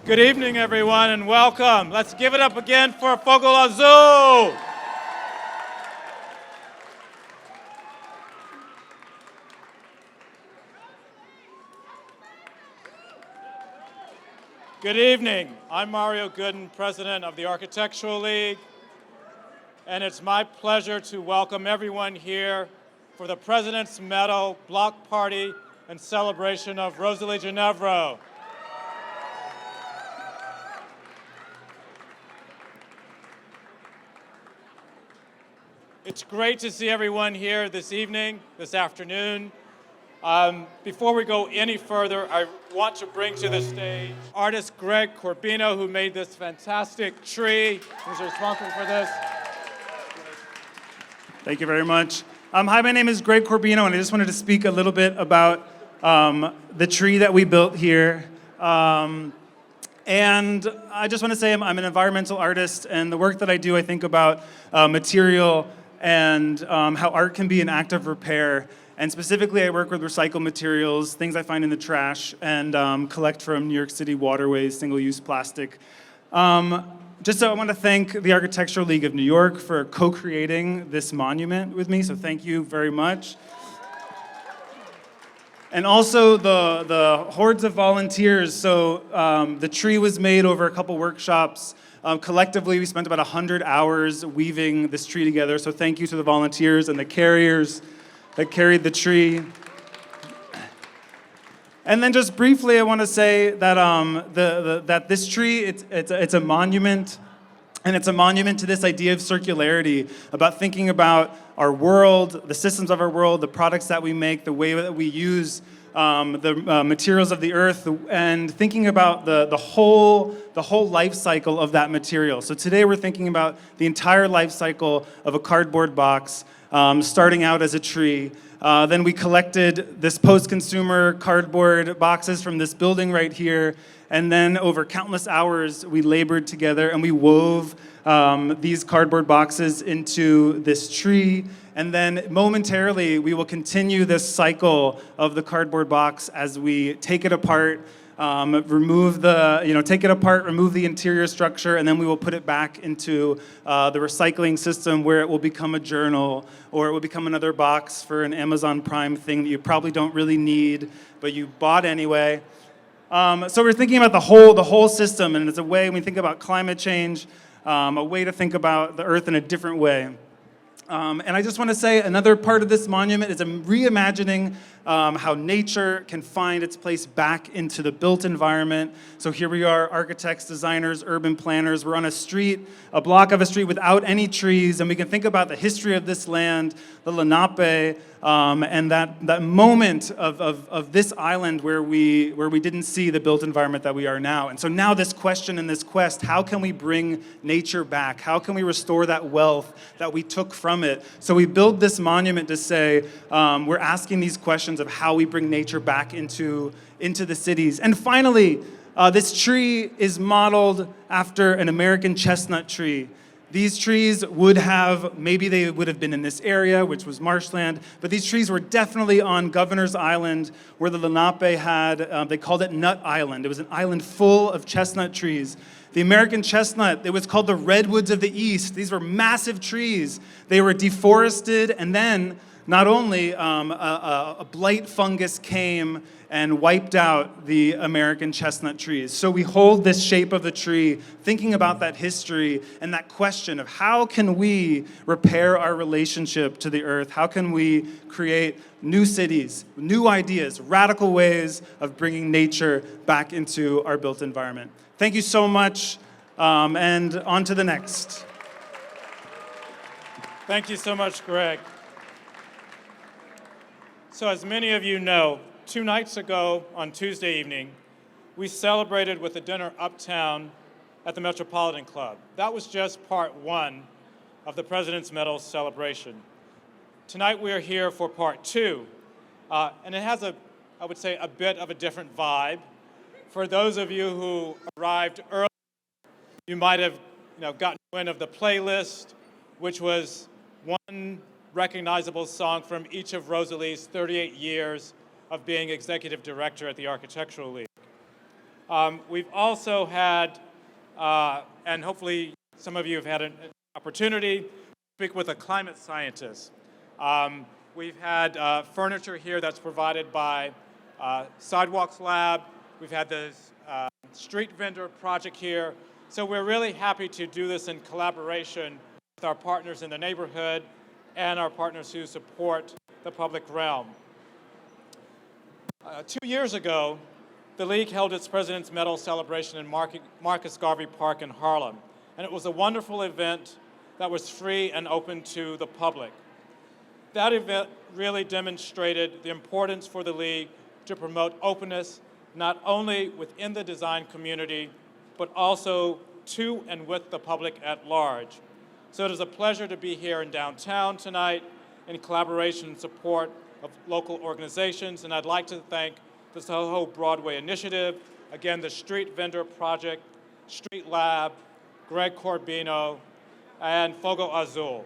Good evening, everyone, and welcome. Let's give it up again for Fogo Azul. Good evening. I'm Mario Gooden, president of the Architectural League, and it's my pleasure to welcome everyone here for the President's Medal Block Party and celebration of Rosalie Genevro. It's great to see everyone here this evening, this afternoon. Before we go any further, I want to bring to the stage artist Greg Corbino, who made this fantastic tree. Who's responsible for this? Thank you very much. Hi, my name is Greg Corbino, and I just wanted to speak a little bit about the tree that we built here. And I just want to say I'm an environmental artist, and the work that I do, I think about material and how art can be an act of repair. And specifically, I work with recycled materials, things I find in the trash, and collect from New York City waterways, single-use plastic. I want to thank the Architectural League of New York for co-creating this monument with me, so thank you very much. And also the hordes of volunteers. So the tree was made over a couple workshops. Collectively, we spent about 100 hours weaving this tree together, so thank you to the volunteers and the carriers that carried the tree. And then just briefly, I want to say that that this tree, it's a monument, and it's a monument to this idea of circularity, about thinking about our world, the systems of our world, the products that we make, the way that we use the materials of the earth, and thinking about the whole life cycle of that material. So today we're thinking about the entire life cycle of a cardboard box, starting out as a tree. Then we collected this post-consumer cardboard boxes from this building right here, and then over countless hours we labored together and we wove these cardboard boxes into this tree. And then momentarily we will continue this cycle of the cardboard box as we take it apart, remove the interior structure, and then we will put it back into the recycling system, where it will become a journal, or it will become another box for an Amazon Prime thing that you probably don't really need, but you bought anyway. So we're thinking about the whole system, and it's a way, when we think about climate change, a way to think about the earth in a different way. And I just want to say another part of this monument is reimagining how nature can find its place back into the built environment. So here we are, architects, designers, urban planners. We're on a street, a block of a street without any trees, and we can think about the history of this land, the Lenape, and that moment of this island where we didn't see the built environment that we are now. And so now this question and this quest, how can we bring nature back? How can we restore that wealth that we took from it? So we build this monument to say, we're asking these questions of how we bring nature back into the cities. And finally, this tree is modeled after an American chestnut tree. These trees maybe they would have been in this area, which was marshland, but these trees were definitely on Governor's Island, where the Lenape had, they called it Nut Island. It was an island full of chestnut trees. The American chestnut, it was called the redwoods of the East. These were massive trees. They were deforested, and then not only a blight fungus came and wiped out the American chestnut trees. So we hold this shape of the tree, thinking about that history and that question of how can we repair our relationship to the earth? How can we create new cities, new ideas, radical ways of bringing nature back into our built environment? Thank you so much, and on to the next. Thank you so much, Greg. So as many of you know, 2 nights ago on Tuesday evening, we celebrated with a dinner uptown at the Metropolitan Club. That was just part 1 of the President's Medal celebration. Tonight we are here for part 2, and it has I would say, a bit of a different vibe. For those of you who arrived early, you might have gotten wind of the playlist, which was one recognizable song from each of Rosalie's 38 years of being executive director at the Architectural League. We've also had, and hopefully some of you have had an opportunity to speak with a climate scientist. We've had furniture here that's provided by Sidewalks Lab. We've had the street vendor project here. So we're really happy to do this in collaboration with our partners in the neighborhood and our partners who support the public realm. 2 years ago, the League held its President's Medal celebration in Marcus Garvey Park in Harlem. And it was a wonderful event that was free and open to the public. That event really demonstrated the importance for the League to promote openness, not only within the design community, but also to and with the public at large. So it is a pleasure to be here in downtown tonight in collaboration and support of local organizations, and I'd like to thank the Soho Broadway Initiative, again, the Street Vendor Project, Street Lab, Greg Corbino, and Fogo Azul.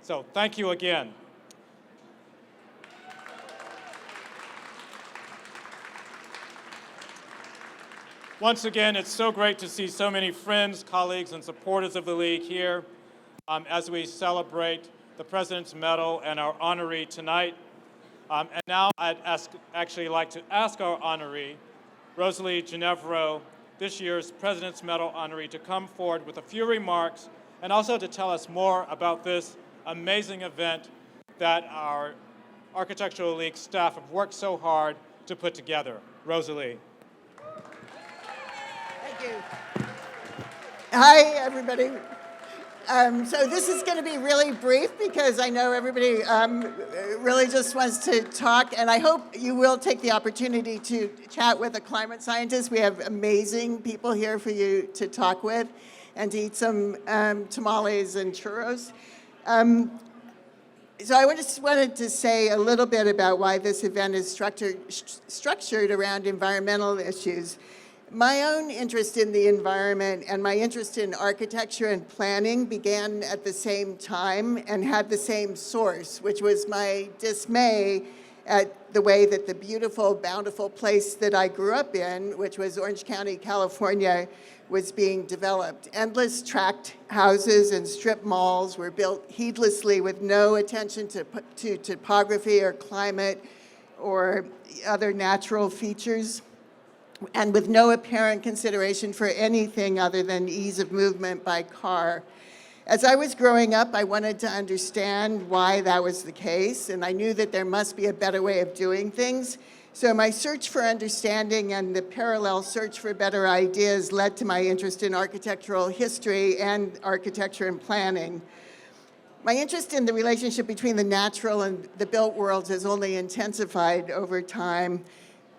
So thank you again. Once again, it's so great to see so many friends, colleagues, and supporters of the League here as we celebrate the President's Medal and our honoree tonight. And now I'd actually like to ask our honoree, Rosalie Genevro, this year's President's Medal honoree, to come forward with a few remarks and also to tell us more about this amazing event that our Architectural League staff have worked so hard to put together. Rosalie. Thank you. Hi, everybody. So this is going to be really brief because I know everybody really just wants to talk, and I hope you will take the opportunity to chat with a climate scientist. We have amazing people here for you to talk with and to eat some tamales and churros. So I just wanted to say a little bit about why this event is structured around environmental issues. My own interest in the environment and my interest in architecture and planning began at the same time and had the same source, which was my dismay at the way that the beautiful, bountiful place that I grew up in, which was Orange County, California, was being developed. Endless tract houses and strip malls were built heedlessly with no attention to topography or climate or other natural features, and with no apparent consideration for anything other than ease of movement by car. As I was growing up, I wanted to understand why that was the case, and I knew that there must be a better way of doing things. So my search for understanding and the parallel search for better ideas led to my interest in architectural history and architecture and planning. My interest in the relationship between the natural and the built worlds has only intensified over time.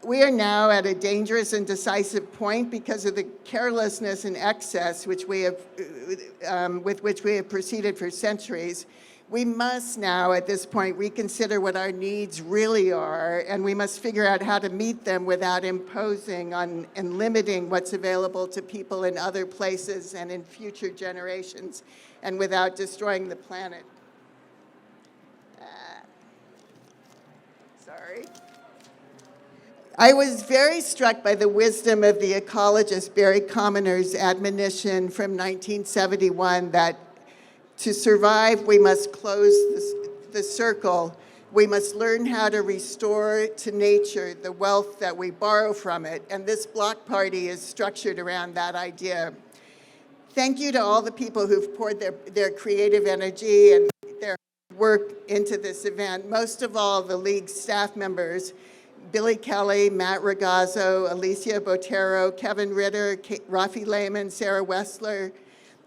We are now at a dangerous and decisive point because of the carelessness and excess with which we have proceeded for centuries. We must now, at this point, reconsider what our needs really are, and we must figure out how to meet them without imposing on and limiting what's available to people in other places and in future generations, and without destroying the planet. Sorry. I was very struck by the wisdom of the ecologist Barry Commoner's admonition from 1971 that to survive, we must close the circle. We must learn how to restore to nature the wealth that we borrow from it. And this block party is structured around that idea. Thank you to all the people who've poured their creative energy and their work into this event. Most of all, the League's staff members, Billy Kelly, Matt Ragazzo, Alicia Botero, Kevin Ritter, Rafi Lehman, Sarah Wessler,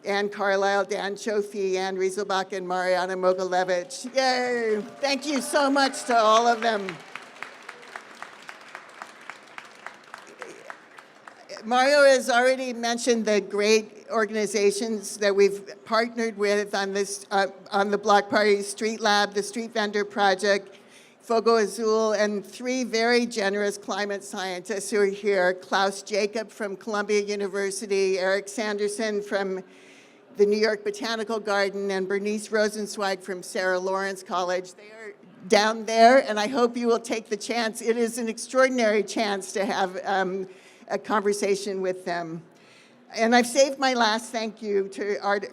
Ann Carlisle, Dan Chofi, Ann Rieselbach, and Mariana Mogalevich. Yay! Thank you so much to all of them. Mario has already mentioned the great organizations that we've partnered with on this, on the Block Party: Street Lab, the Street Vendor Project, Fogo Azul, and 3 very generous climate scientists who are here: Klaus Jacob from Columbia University, Eric Sanderson from the New York Botanical Garden, and Bernice Rosenzweig from Sarah Lawrence College. They are down there, and I hope you will take the chance. It is an extraordinary chance to have a conversation with them. And I've saved my last thank you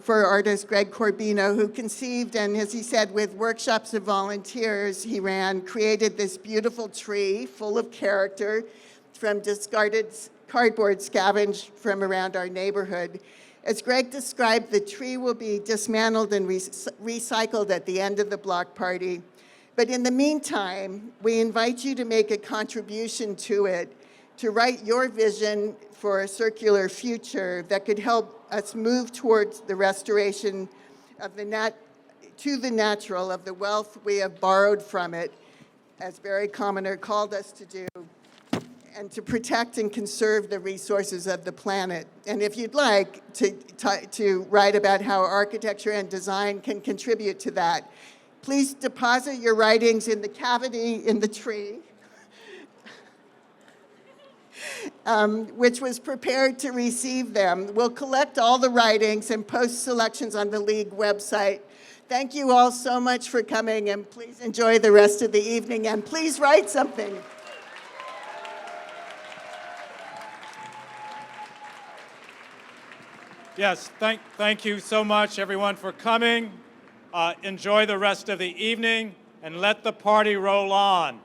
for artist Greg Corbino, who conceived, and as he said, with workshops of volunteers he ran, created this beautiful tree full of character from discarded cardboard scavenged from around our neighborhood. As Greg described, the tree will be dismantled and recycled at the end of the block party. But in the meantime, we invite you to make a contribution to it, to write your vision for a circular future that could help us move towards the restoration of the natural, of the wealth we have borrowed from it, as Barry Commoner called us to do, and to protect and conserve the resources of the planet. And if you'd like to write about how architecture and design can contribute to that, please deposit your writings in the cavity in the tree, which was prepared to receive them. We'll collect all the writings and post selections on the League website. Thank you all so much for coming, and please enjoy the rest of the evening, and please write something. Yes, thank you so much, everyone, for coming. Enjoy the rest of the evening, and let the party roll on.